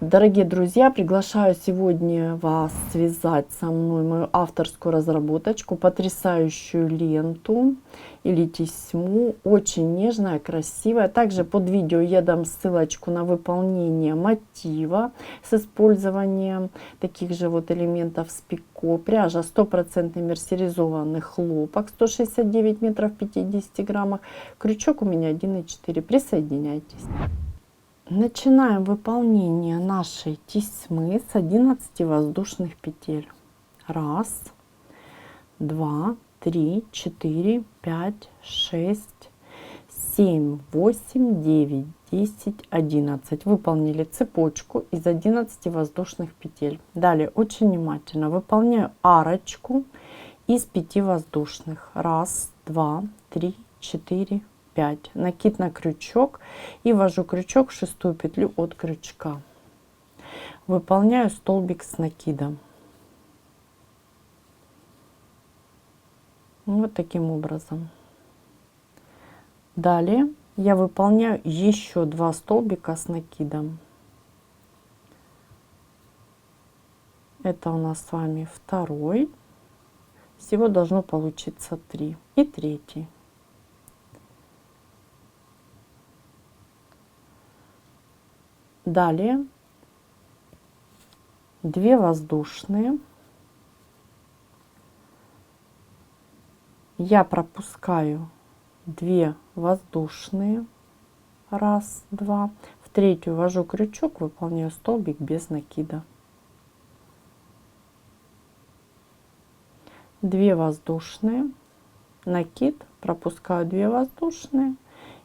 Дорогие друзья, приглашаю сегодня вас связать со мной мою авторскую разработочку, потрясающую ленту или тесьму, очень нежная, красивая. Также под видео я дам ссылочку на выполнение мотива с использованием таких же вот элементов с пико. Пряжа 100% мерсеризованный хлопок, 169 метров в 50 граммах. Крючок у меня 1,4. Присоединяйтесь. Начинаем выполнение нашей тесьмы с 11 воздушных петель. 1, 2, 3, 4, 5, 6, 7, 8, 9, 10, 11. Выполнили цепочку из 11 воздушных петель. Далее очень внимательно выполняю арочку из 5 воздушных. 1, 2, 3, 4, 5. Накид на крючок и ввожу крючок в 6-ю петлю от крючка. Выполняю столбик с накидом. Вот таким образом. Далее я выполняю еще 2 столбика с накидом. Это у нас с вами второй. Всего должно получиться 3. И третий. Далее 2 воздушные. Я пропускаю 2 воздушные. 1, 2. В третью ввожу крючок, выполняю столбик без накида. 2 воздушные. Накид, пропускаю 2 воздушные.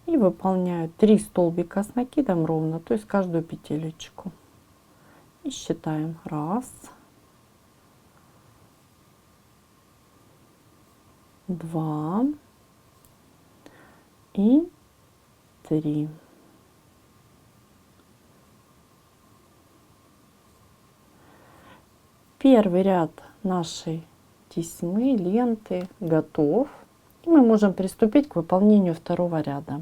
И выполняю 3 столбика с накидом ровно, то есть каждую петелечку. И считаем. 1, 2 и 3. Первый ряд нашей тесьмы, ленты готов. И мы можем приступить к выполнению второго ряда.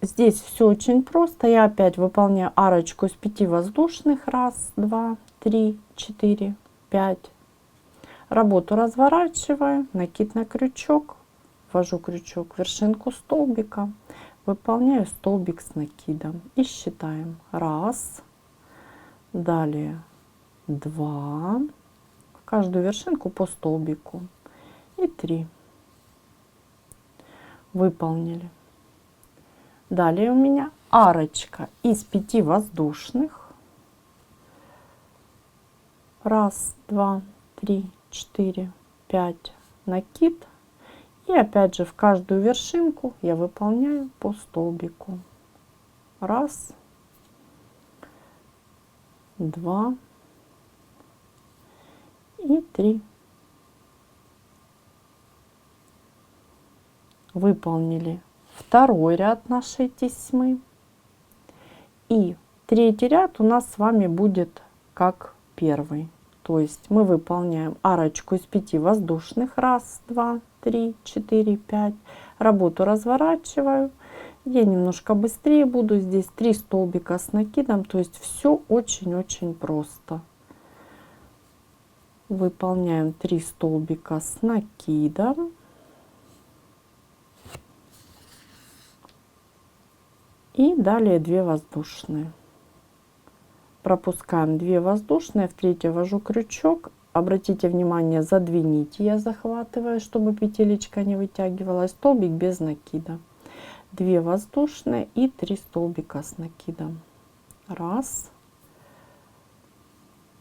Здесь все очень просто. Я опять выполняю арочку из 5 воздушных. 1, 2, 3, 4, 5. Работу разворачиваю, накид на крючок, ввожу крючок в вершинку столбика, выполняю столбик с накидом и считаем. 1, далее 2, в каждую вершинку по столбику и 3. Выполнили. Далее у меня арочка из 5 воздушных. 1, 2, 3, 4, 5. Накид. И опять же в каждую вершинку я выполняю по столбику. 1, 2 и 3. Выполнили второй ряд нашей тесьмы. И третий ряд у нас с вами будет как первый. То есть мы выполняем арочку из 5 воздушных. 1, 2, 3, 4, 5. Работу разворачиваю. Я немножко быстрее буду. Здесь 3 столбика с накидом. То есть все очень-очень просто. Выполняем 3 столбика с накидом. И далее 2 воздушные. Пропускаем 2 воздушные, в третью ввожу крючок. Обратите внимание, за 2 нити я захватываю, чтобы петелечка не вытягивалась. Столбик без накида. 2 воздушные и 3 столбика с накидом. 1,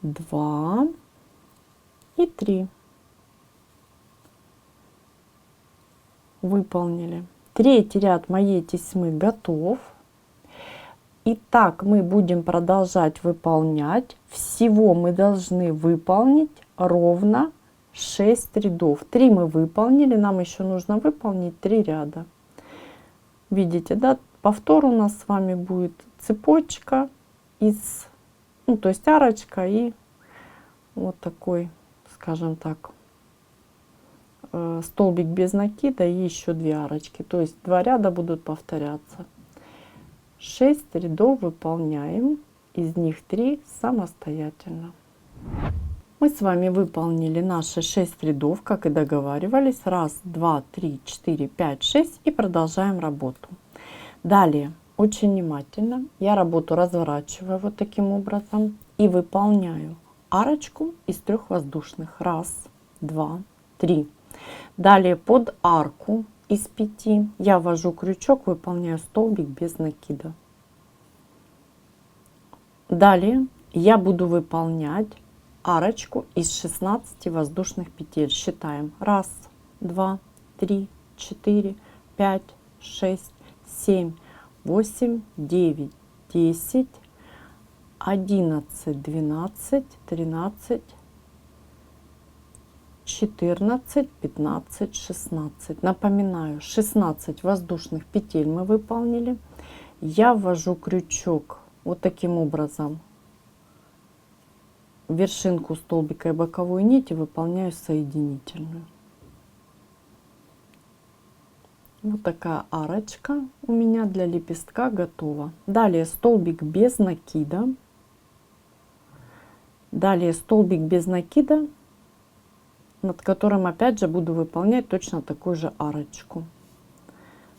2 и 3. Выполнили. Третий ряд моей тесьмы готов. Итак, мы будем продолжать выполнять. Всего мы должны выполнить ровно 6 рядов. 3 мы выполнили, нам еще нужно выполнить 3 ряда. Видите, да? Повтор у нас с вами будет цепочка из, то есть арочка и вот такой, скажем так, столбик без накида и еще 2 арочки. То есть 2 ряда будут повторяться. 6 рядов выполняем. из них 3 самостоятельно. Мы с вами выполнили наши 6 рядов, как и договаривались. 1, 2, 3, 4, 5, 6 и продолжаем работу. Далее, очень внимательно, я работу разворачиваю вот таким образом и выполняю арочку из 3 воздушных. 1, 2, 3. Далее под арку из 5 я ввожу крючок, выполняю столбик без накида. Далее я буду выполнять арочку из 16 воздушных петель. Считаем. 1, 2, 3, 4, 5, 6, 7, 8, 9, 10, 11, 12, 13, 14, 15, 16. Напоминаю, 16 воздушных петель мы выполнили. Я ввожу крючок вот таким образом в вершинку столбика и боковой нити, выполняю соединительную. Вот такая арочка у меня для лепестка готова. Далее столбик без накида. Далее столбик без накида, над которым опять же буду выполнять точно такую же арочку.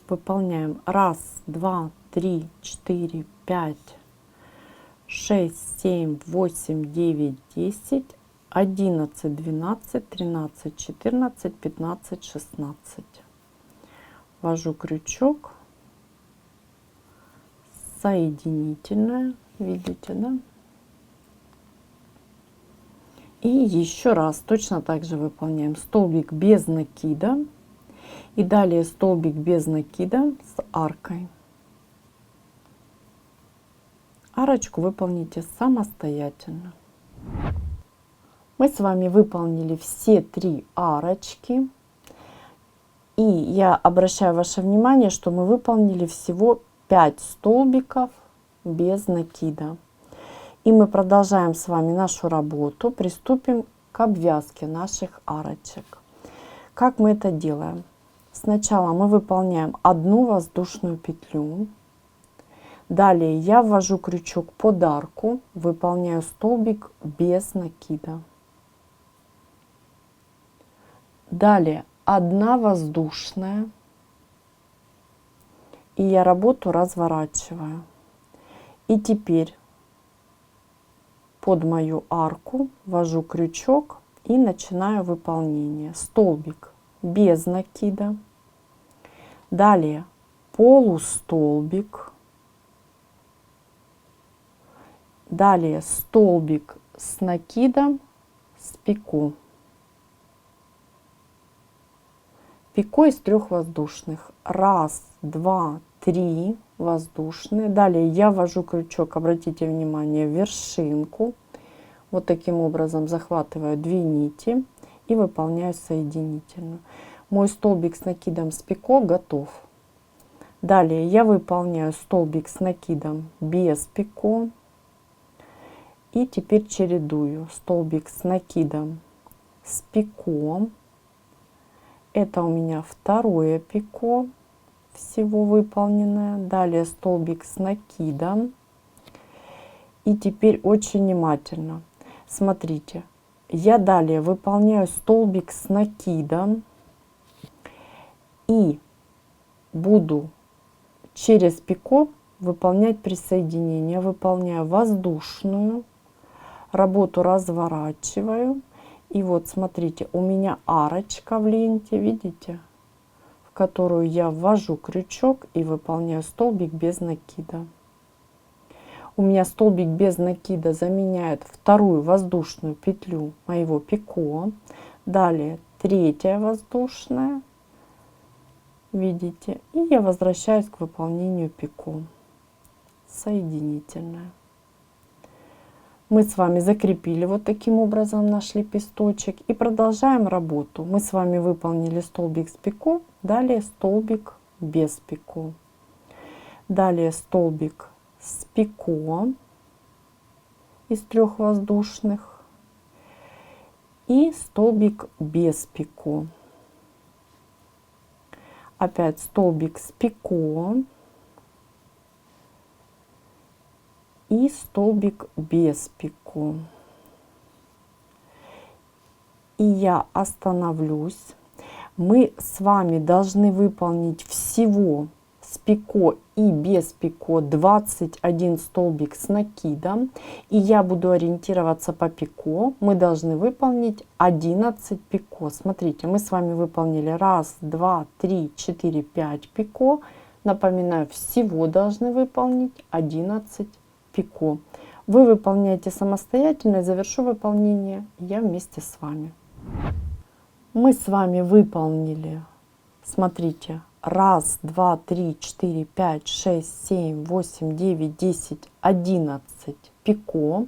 Выполняем 1, 2, 3, 4, 5, 6, 7, 8, 9, 10, 11, 12, 13, 14, 15, 16. Ввожу крючок, соединительная, видите, да? И еще раз точно так же выполняем столбик без накида и далее столбик без накида с аркой. Арочку выполните самостоятельно. Мы с вами выполнили все 3 арочки. И я обращаю ваше внимание, что мы выполнили всего 5 столбиков без накида. И мы продолжаем с вами нашу работу. Приступим к обвязке наших арочек. Как мы это делаем? Сначала мы выполняем одну воздушную петлю. Далее я ввожу крючок под арку, выполняю столбик без накида. Далее 1 воздушная, и я работу разворачиваю. И теперь под мою арку ввожу крючок и начинаю выполнение. Столбик без накида. Далее полустолбик. Далее столбик с накидом с пико. Пико из 3 воздушных. 1, 2, 3 воздушные. Далее я ввожу крючок, обратите внимание, в вершинку. Вот таким образом захватываю 2 нити и выполняю соединительную. Мой столбик с накидом с пико готов. Далее я выполняю столбик с накидом без пико. И теперь чередую столбик с накидом с пико. Это у меня 2 пико всего выполненное. Далее столбик с накидом. И теперь очень внимательно. Смотрите, я далее выполняю столбик с накидом. И буду через пико выполнять присоединение. Выполняю воздушную. Работу разворачиваю. И вот смотрите, у меня арочка в ленте, видите, в которую я ввожу крючок и выполняю столбик без накида. У меня столбик без накида заменяет 2 воздушную петлю моего пико. Далее 3 воздушная, видите, и я возвращаюсь к выполнению пико. Соединительная. Мы с вами закрепили вот таким образом наш лепесточек и продолжаем работу. Мы с вами выполнили столбик с пико, далее столбик без пико. Далее столбик с пико из 3 воздушных и столбик без пико. Опять столбик с пико и столбик без пико. И я остановлюсь. Мы с вами должны выполнить всего с пико и без пико 21 столбик с накидом. И я буду ориентироваться по пико. Мы должны выполнить 11 пико. Смотрите, мы с вами выполнили 1, 2, 3, 4, 5 пико. Напоминаю, всего должны выполнить 11 пико. Вы выполняете самостоятельно, завершу выполнение я вместе с вами. Мы с вами выполнили, смотрите, 1, 2, 3, 4, 5, 6, 7, 8, 9, 10, 11 пико.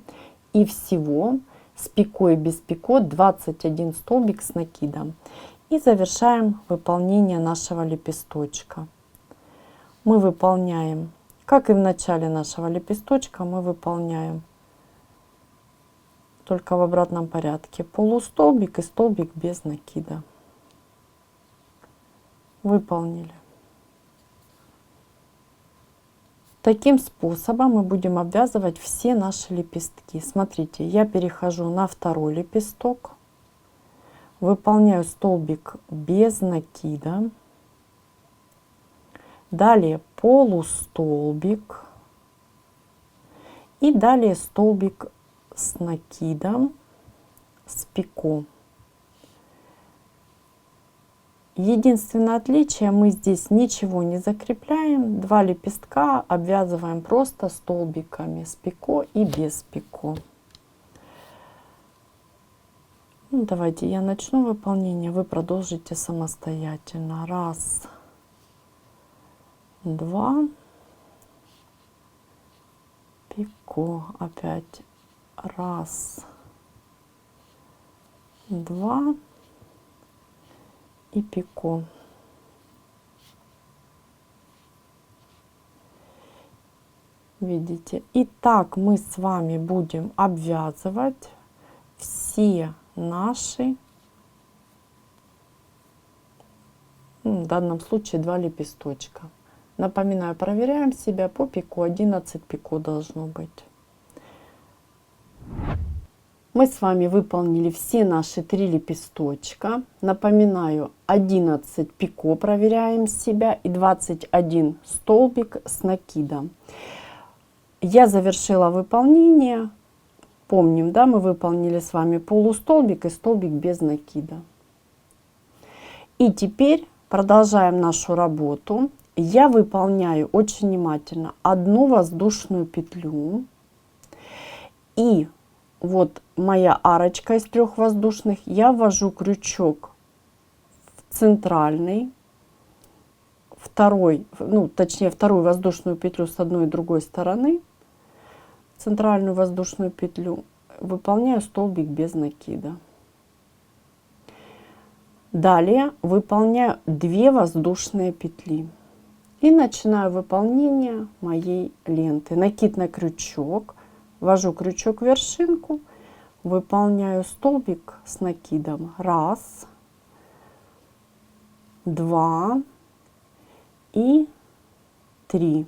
И всего с пико и без пико 21 столбик с накидом. И завершаем выполнение нашего лепесточка. Мы выполняем, как и в начале нашего лепесточка, мы выполняем только в обратном порядке. Полустолбик и столбик без накида. Выполнили. Таким способом мы будем обвязывать все наши лепестки. Смотрите, я перехожу на второй лепесток, выполняю столбик без накида, далее полустолбик и далее столбик с накидом с пико. Единственное отличие, мы здесь ничего не закрепляем, 2 лепестка обвязываем просто столбиками с пико и без пико. Ну, давайте я начну выполнение, вы продолжите самостоятельно. 1, 2, пико, опять 1, 2 и пико. Видите? И так мы с вами будем обвязывать все наши, в данном случае 2 лепесточка. Напоминаю, проверяем себя по пико, 11 пико должно быть. Мы с вами выполнили все наши 3 лепесточка. Напоминаю, 11 пико проверяем себя и 21 столбик с накидом. Я завершила выполнение. Помним, да, мы выполнили с вами полустолбик и столбик без накида. И теперь продолжаем нашу работу. Я выполняю очень внимательно 1 воздушную петлю. И вот моя арочка из 3 воздушных. Я ввожу крючок в центральный, вторую воздушную петлю с одной и другой стороны, центральную воздушную петлю, выполняю столбик без накида. Далее выполняю 2 воздушные петли и начинаю выполнение моей ленты. Накид на крючок, ввожу крючок в вершинку, выполняю столбик с накидом. 1, 2 и 3.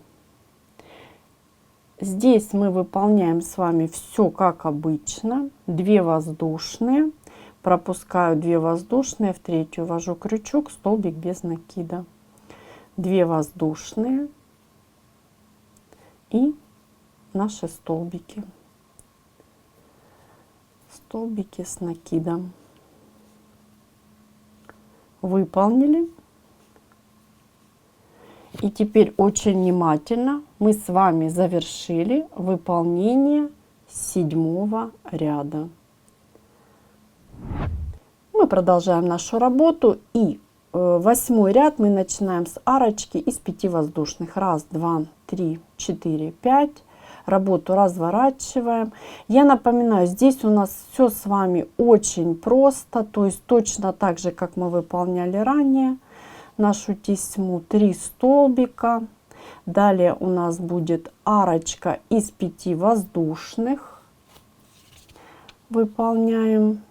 Здесь мы выполняем с вами все как обычно. 2 воздушные, пропускаю 2 воздушные, в третью ввожу крючок, столбик без накида. 2 воздушные и наши столбики. Столбики с накидом. Выполнили. И теперь очень внимательно мы с вами завершили выполнение 7 ряда. Мы продолжаем нашу работу, и 8 ряд мы начинаем с арочки из 5 воздушных. 1, 2, 3, 4, 5. Работу разворачиваем. Я напоминаю, здесь у нас все с вами очень просто, то есть точно так же, как мы выполняли ранее нашу тесьму. 3 столбика. Далее у нас будет арочка из 5 воздушных. Выполняем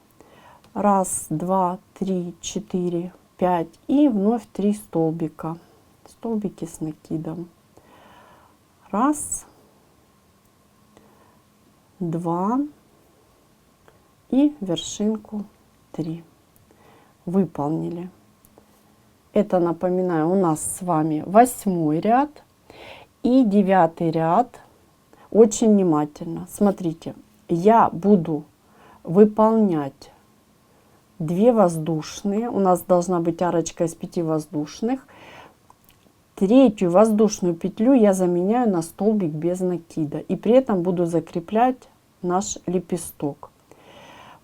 1, 2, 3, 4, 5 и вновь 3 2 и вершинку 3. Выполнили. Это, напоминаю, у нас с вами 8 ряд и 9 ряд. Очень внимательно смотрите, я буду выполнять 2 воздушные, у нас должна быть арочка из 5 воздушных. Третью воздушную петлю я заменяю на столбик без накида, и при этом буду закреплять наш лепесток.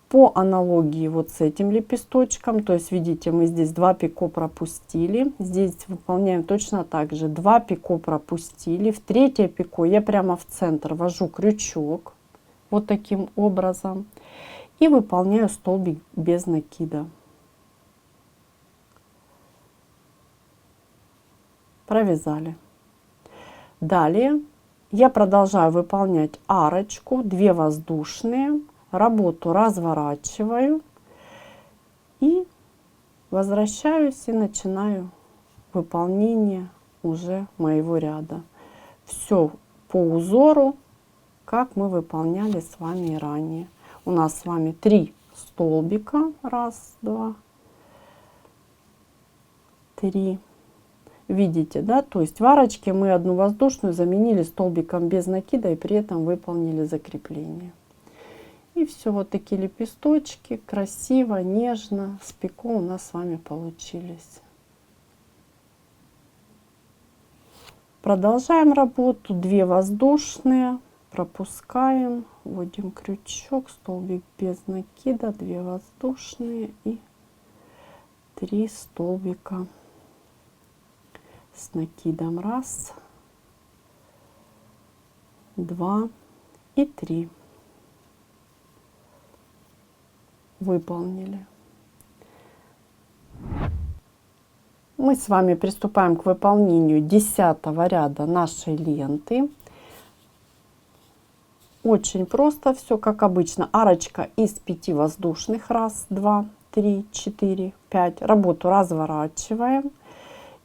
По аналогии вот с этим лепесточком, то есть видите, мы здесь 2 пико пропустили, здесь выполняем точно так же, 2 пико пропустили, в третье пико я прямо в центр ввожу крючок, вот таким образом, и выполняю столбик без накида. Провязали. Далее я продолжаю выполнять арочку, 2 воздушные, работу разворачиваю и возвращаюсь и начинаю выполнение уже моего ряда. Все по узору, как мы выполняли с вами и ранее. У нас с вами 3 столбика, 1, 2, 3. Видите, да, то есть в арочке мы одну воздушную заменили столбиком без накида и при этом выполнили закрепление. И все, вот такие лепесточки, красиво, нежно, с пико у нас с вами получились. Продолжаем работу, 2 воздушные, пропускаем, вводим крючок, столбик без накида, 2 воздушные и 3 столбика с накидом, 1, 2 и 3. Выполнили. Мы с вами приступаем к выполнению 10 ряда нашей ленты. Очень просто все, как обычно. Арочка из 5 воздушных, 1, 2, 3, 4, 5. Работу разворачиваем.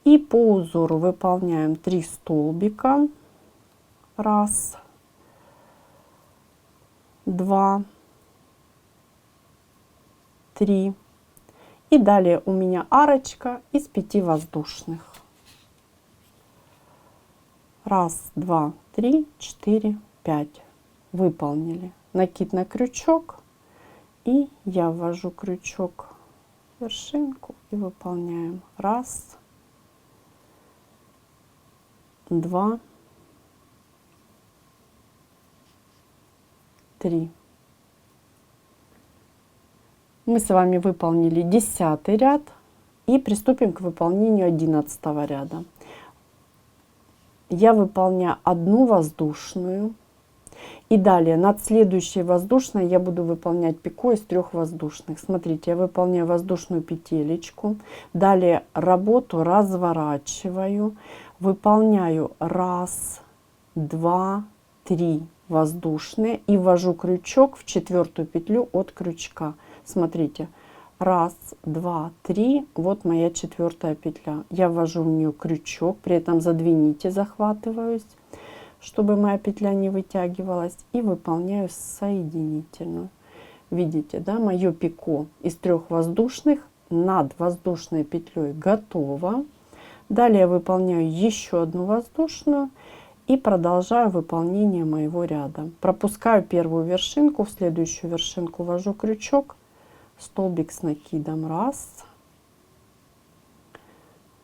И по узору выполняем 3 столбика. 1, 2, 3. И далее у меня арочка из 5 воздушных. 1, 2, 3, 4, 5. Выполнили. Накид на крючок. И я ввожу крючок в вершинку и выполняем. 1, 2, 3. Мы с вами выполнили 10 ряд и приступим к выполнению 11 ряда. Я выполняю 1 воздушную и далее над следующей воздушной я буду выполнять пико из 3 воздушных. Смотрите, я выполняю воздушную петелечку, далее работу разворачиваю, выполняю 1, 2, 3 воздушные и ввожу крючок в 4-ю петлю от крючка. Смотрите, 1, 2, 3, вот моя 4-я петля. Я ввожу в нее крючок, при этом за 2 нити захватываюсь, чтобы моя петля не вытягивалась, и выполняю соединительную. Видите, да, мое пико из 3 воздушных над воздушной петлей готово. Далее я выполняю еще 1 воздушную и продолжаю выполнение моего ряда. Пропускаю первую вершинку, в следующую вершинку ввожу крючок, столбик с накидом, 1,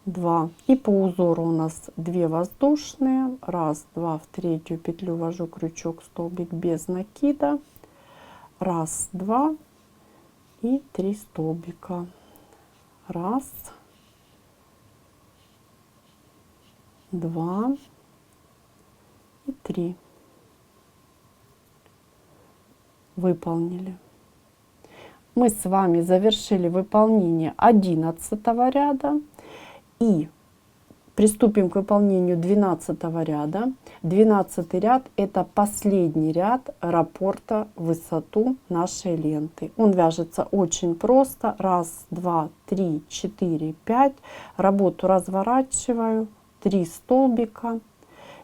2. И по узору у нас 2 воздушные, 1, 2, в 3-ю петлю ввожу крючок, столбик без накида, 1, 2 и 3 столбика, 1, 2 и 3. Выполнили. Мы с вами завершили выполнение 11 ряда и приступим к выполнению 12 ряда. 12 ряд — это последний ряд раппорта в высоту нашей ленты. Он вяжется очень просто. 1, 2, 3, 4, 5. Работу разворачиваю, 3 столбика.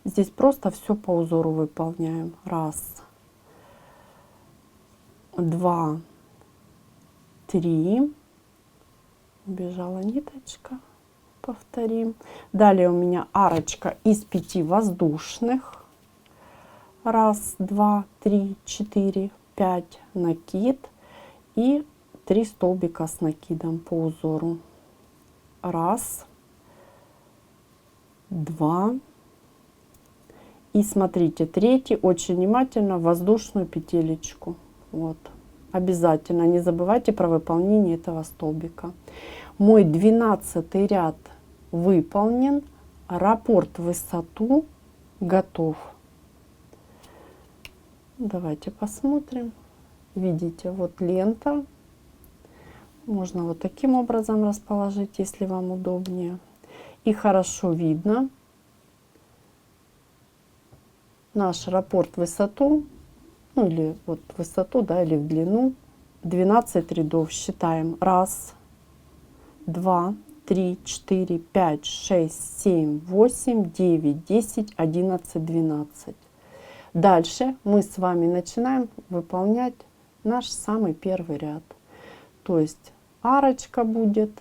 Здесь просто все по узору выполняем. 1, 2, 3. Убежала ниточка. Повторим. Далее у меня арочка из 5 воздушных. 1, 2, 3, 4, 5 накид и 3 столбика с накидом по узору. 1, 2. И смотрите, третий, очень внимательно воздушную петелечку. Вот. Обязательно не забывайте про выполнение этого столбика. Мой 12 ряд выполнен. Раппорт в высоту готов. Давайте посмотрим. Видите, вот лента. Можно вот таким образом расположить, если вам удобнее. И хорошо видно наш раппорт в высоту, ну или вот в высоту, да, или в длину. 12 рядов считаем. 1, 2, 3, 4, 5, 6, 7, 8, 9, 10, 11, 12. Дальше мы с вами начинаем выполнять наш самый первый ряд. То есть арочка будет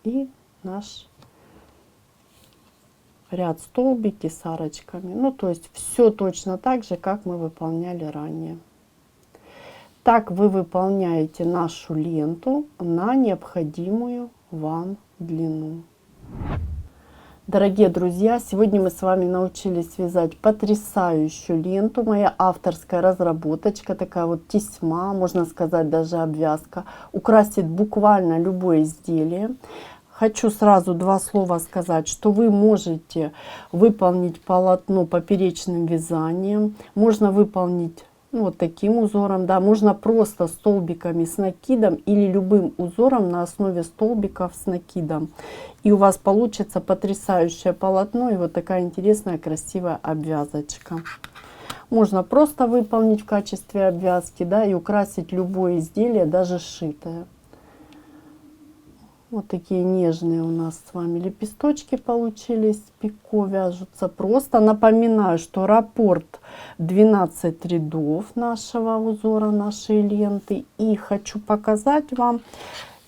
и наш ряд столбики с арочками. Ну, то есть все точно так же, как мы выполняли ранее. Так вы выполняете нашу ленту на необходимую вам длину. Дорогие друзья, сегодня мы с вами научились вязать потрясающую ленту. Моя авторская разработочка, такая вот тесьма, можно сказать, даже обвязка. Украсит буквально любое изделие. Хочу сразу два слова сказать, что вы можете выполнить полотно поперечным вязанием. Можно выполнить вот таким узором, да, можно просто столбиками с накидом или любым узором на основе столбиков с накидом. И у вас получится потрясающее полотно и вот такая интересная красивая обвязочка. Можно просто выполнить в качестве обвязки, да, и украсить любое изделие, даже сшитое. Вот такие нежные у нас с вами лепесточки получились, пико вяжутся просто. Напоминаю, что раппорт 12 рядов нашего узора, нашей ленты. И хочу показать вам,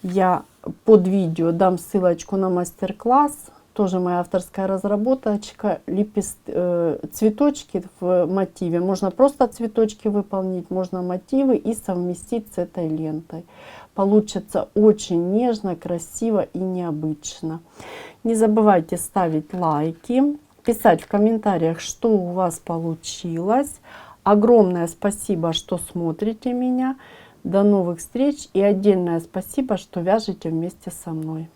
я под видео дам ссылочку на мастер-класс, тоже моя авторская разработочка, цветочки в мотиве. Можно просто цветочки выполнить, можно мотивы и совместить с этой лентой. Получится очень нежно, красиво и необычно. Не забывайте ставить лайки, писать в комментариях, что у вас получилось. Огромное спасибо, что смотрите меня. До новых встреч и отдельное спасибо, что вяжете вместе со мной.